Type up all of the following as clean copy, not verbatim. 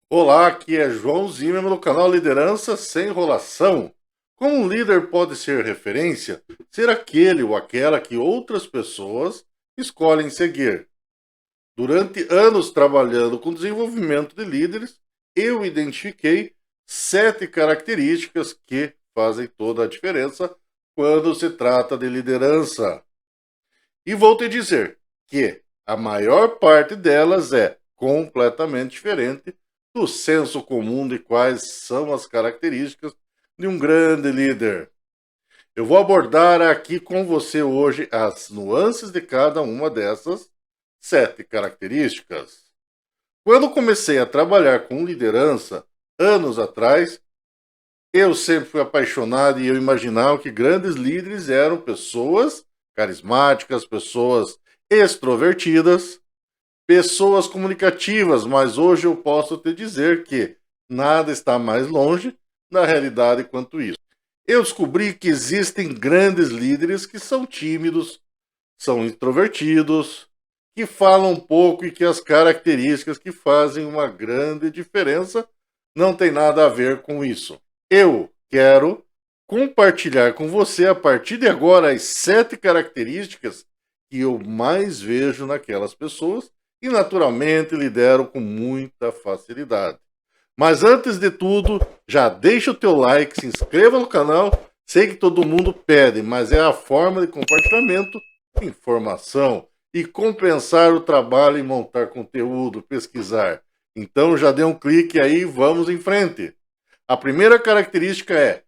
Olá, aqui é João Zimmermann no canal Liderança Sem Enrolação. Como um líder pode ser referência? Ser aquele ou aquela que outras pessoas escolhem seguir. Durante anos trabalhando com desenvolvimento de líderes, eu identifiquei 7 características que fazem toda a diferença quando se trata de liderança. E vou te dizer que a maior parte delas é completamente diferente do senso comum de quais são as características de um grande líder. Eu vou abordar aqui com você hoje as nuances de cada uma dessas 7 características. Quando comecei a trabalhar com liderança, anos atrás, eu sempre fui apaixonado e eu imaginava que grandes líderes eram pessoas carismáticas, pessoas extrovertidas, pessoas comunicativas, mas hoje eu posso te dizer que nada está mais longe da realidade quanto isso. Eu descobri que existem grandes líderes que são tímidos, são introvertidos, que falam pouco e que as características que fazem uma grande diferença não tem nada a ver com isso. Eu quero compartilhar com você a partir de agora as 7 características que eu mais vejo naquelas pessoas e naturalmente lidero com muita facilidade. Mas antes de tudo, já deixa o teu like, se inscreva no canal. Sei que todo mundo pede, mas é a forma de compartilhamento de informação e compensar o trabalho em montar conteúdo, pesquisar. Então já dê um clique aí e vamos em frente. A primeira característica é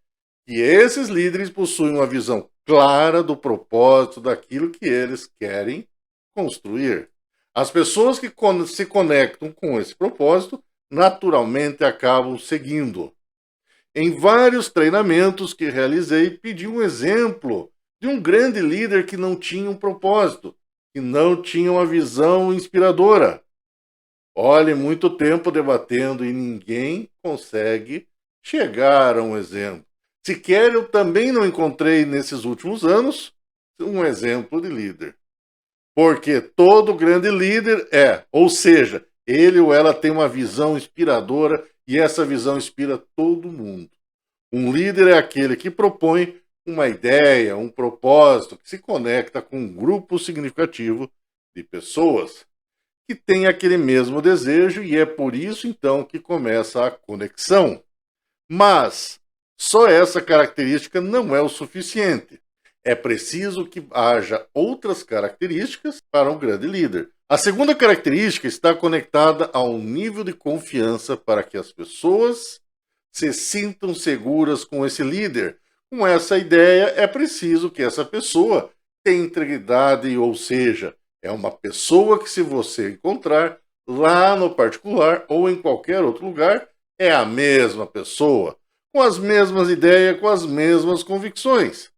que esses líderes possuem uma visão clara do propósito daquilo que eles querem construir. As pessoas que se conectam com esse propósito naturalmente acabam seguindo. Em vários treinamentos que realizei, pedi um exemplo de um grande líder que não tinha um propósito, que não tinha uma visão inspiradora. Olhe, muito tempo debatendo e ninguém consegue chegar a um exemplo. Sequer eu também não encontrei nesses últimos anos um exemplo de líder. Porque todo grande líder ou seja, ele ou ela tem uma visão inspiradora e essa visão inspira todo mundo. Um líder é aquele que propõe uma ideia, um propósito, que se conecta com um grupo significativo de pessoas que tem aquele mesmo desejo e é por isso então que começa a conexão. Mas só essa característica não é o suficiente. É preciso que haja outras características para um grande líder. A segunda característica está conectada ao nível de confiança para que as pessoas se sintam seguras com esse líder. Com essa ideia, é preciso que essa pessoa tenha integridade, ou seja, é uma pessoa que, se você encontrar lá no particular ou em qualquer outro lugar, é a mesma pessoa, com as mesmas ideias, com as mesmas convicções.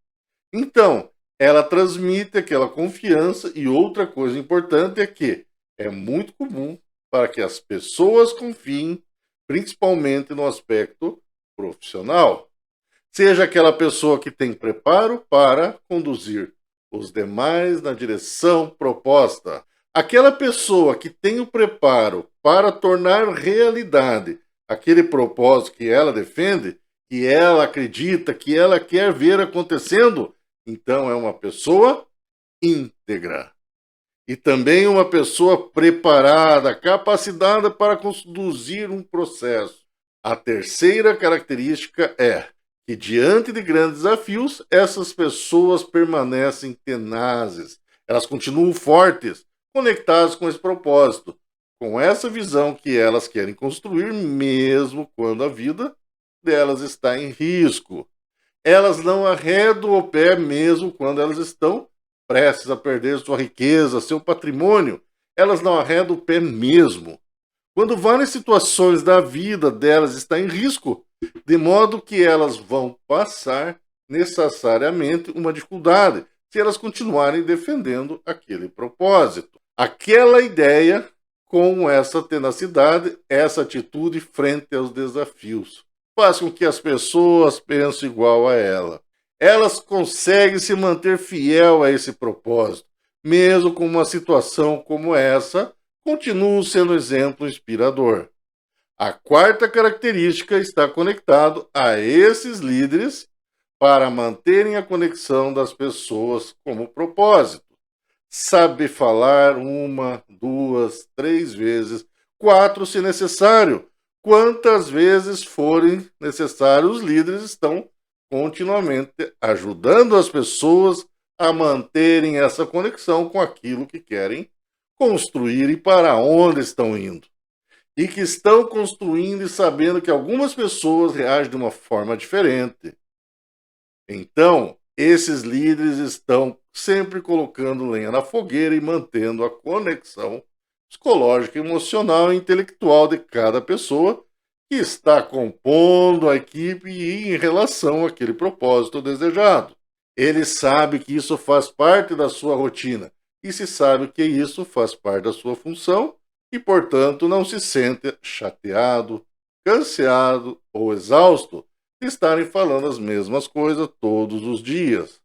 Então, ela transmite aquela confiança e outra coisa importante é que é muito comum para que as pessoas confiem, principalmente no aspecto profissional. Seja aquela pessoa que tem preparo para conduzir os demais na direção proposta. Aquela pessoa que tem o preparo para tornar realidade aquele propósito que ela defende, que ela acredita, que ela quer ver acontecendo, então é uma pessoa íntegra. E também uma pessoa preparada, capacitada para conduzir um processo. A terceira característica é que, diante de grandes desafios, essas pessoas permanecem tenazes. Elas continuam fortes, conectadas com esse propósito, com essa visão que elas querem construir, mesmo quando a vida delas está em risco. Elas não arredam o pé mesmo quando elas estão prestes a perder sua riqueza, seu patrimônio. Elas não arredam o pé mesmo. Quando várias situações da vida delas estão em risco, de modo que elas vão passar necessariamente uma dificuldade se elas continuarem defendendo aquele propósito. Aquela ideia com essa tenacidade, essa atitude frente aos desafios. Faz com que as pessoas pensem igual a ela. Elas conseguem se manter fiel a esse propósito, mesmo com uma situação como essa, continuam sendo exemplo inspirador. A quarta característica está conectado a esses líderes para manterem a conexão das pessoas como propósito. Sabe falar uma, duas, três vezes, quatro se necessário. Quantas vezes forem necessários, os líderes estão continuamente ajudando as pessoas a manterem essa conexão com aquilo que querem construir e para onde estão indo. E que estão construindo e sabendo que algumas pessoas reagem de uma forma diferente. Então, esses líderes estão sempre colocando lenha na fogueira e mantendo a conexão psicológica, emocional e intelectual de cada pessoa que está compondo a equipe e em relação àquele propósito desejado. Ele sabe que isso faz parte da sua rotina e se sabe que isso faz parte da sua função e, portanto, não se sente chateado, canseado ou exausto de estarem falando as mesmas coisas todos os dias.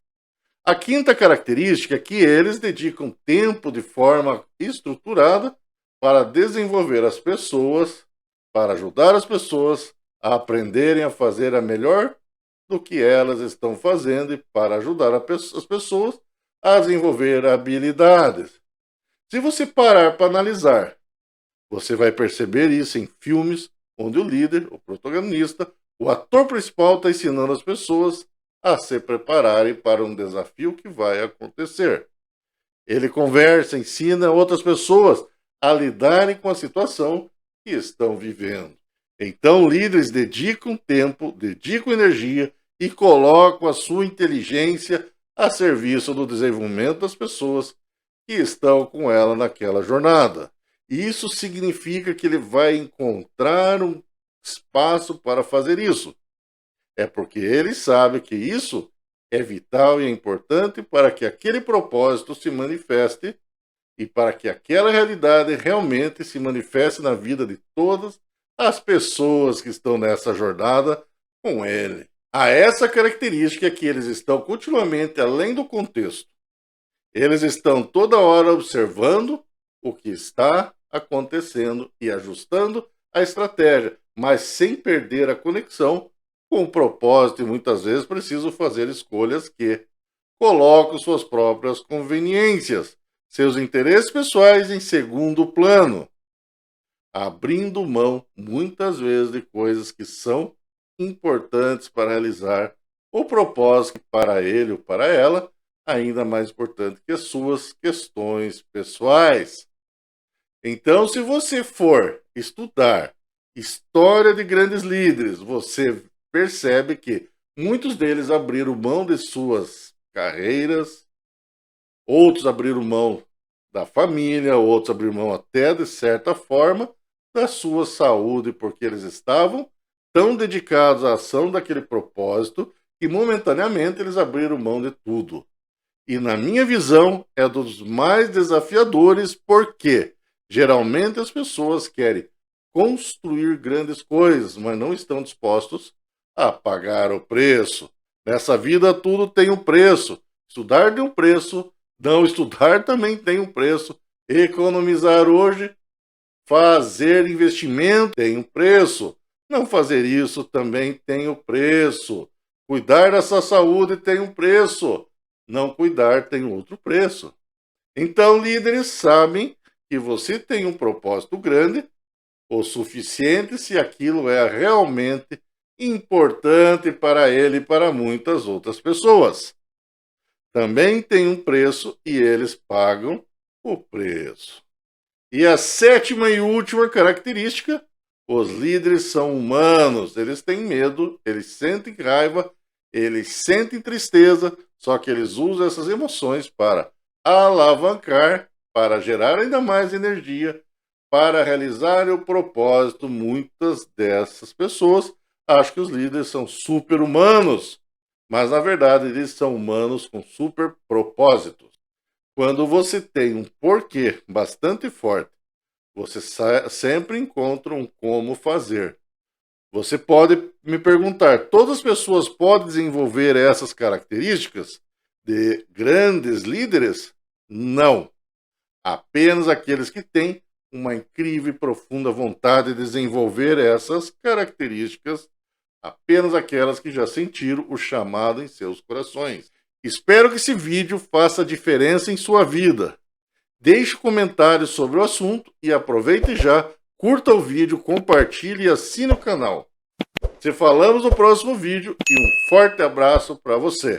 A quinta característica é que eles dedicam tempo de forma estruturada para desenvolver as pessoas, para ajudar as pessoas a aprenderem a fazer a melhor do que elas estão fazendo e para ajudar as pessoas a desenvolver habilidades. Se você parar para analisar, você vai perceber isso em filmes onde o líder, o protagonista, o ator principal está ensinando as pessoas a se prepararem para um desafio que vai acontecer. Ele conversa, ensina outras pessoas a lidarem com a situação que estão vivendo. Então, líderes dedicam tempo, dedicam energia e colocam a sua inteligência a serviço do desenvolvimento das pessoas que estão com ela naquela jornada. Isso significa que ele vai encontrar um espaço para fazer isso. É porque ele sabe que isso é vital e é importante para que aquele propósito se manifeste e para que aquela realidade realmente se manifeste na vida de todas as pessoas que estão nessa jornada com ele. Há essa característica que eles estão continuamente além do contexto. Eles estão toda hora observando o que está acontecendo e ajustando a estratégia, mas sem perder a conexão com o propósito e muitas vezes precisam fazer escolhas que colocam suas próprias conveniências, seus interesses pessoais em segundo plano, abrindo mão muitas vezes de coisas que são importantes para realizar o propósito que para ele ou para ela ainda mais importante que as suas questões pessoais. Então, se você for estudar história de grandes líderes, você percebe que muitos deles abriram mão de suas carreiras, outros abriram mão da família, outros abriram mão até, de certa forma, da sua saúde, porque eles estavam tão dedicados à ação daquele propósito que momentaneamente eles abriram mão de tudo. E na minha visão é dos mais desafiadores porque geralmente as pessoas querem construir grandes coisas, mas não estão dispostos a pagar o preço. Nessa vida tudo tem um preço. Estudar tem um preço, não estudar também tem um preço. Economizar hoje, fazer investimento tem um preço. Não fazer isso também tem um preço. Cuidar da sua saúde tem um preço. Não cuidar tem outro preço. Então, líderes sabem que você tem um propósito grande, o suficiente se aquilo é realmente importante para ele e para muitas outras pessoas. Também tem um preço e eles pagam o preço. E a sétima e última característica, os líderes são humanos, eles têm medo, eles sentem raiva, eles sentem tristeza, só que eles usam essas emoções para alavancar, para gerar ainda mais energia, para realizar o propósito. Muitas dessas pessoas acham que os líderes são super-humanos, mas na verdade eles são humanos com super propósitos. Quando você tem um porquê bastante forte, você sempre encontra um como fazer. Você pode me perguntar, todas as pessoas podem desenvolver essas características de grandes líderes? Não. Apenas aqueles que têm uma incrível e profunda vontade de desenvolver essas características, apenas aquelas que já sentiram o chamado em seus corações. Espero que esse vídeo faça diferença em sua vida. Deixe comentários sobre o assunto e aproveite já, curta o vídeo, compartilhe e assine o canal. Se falamos no próximo vídeo e um forte abraço para você.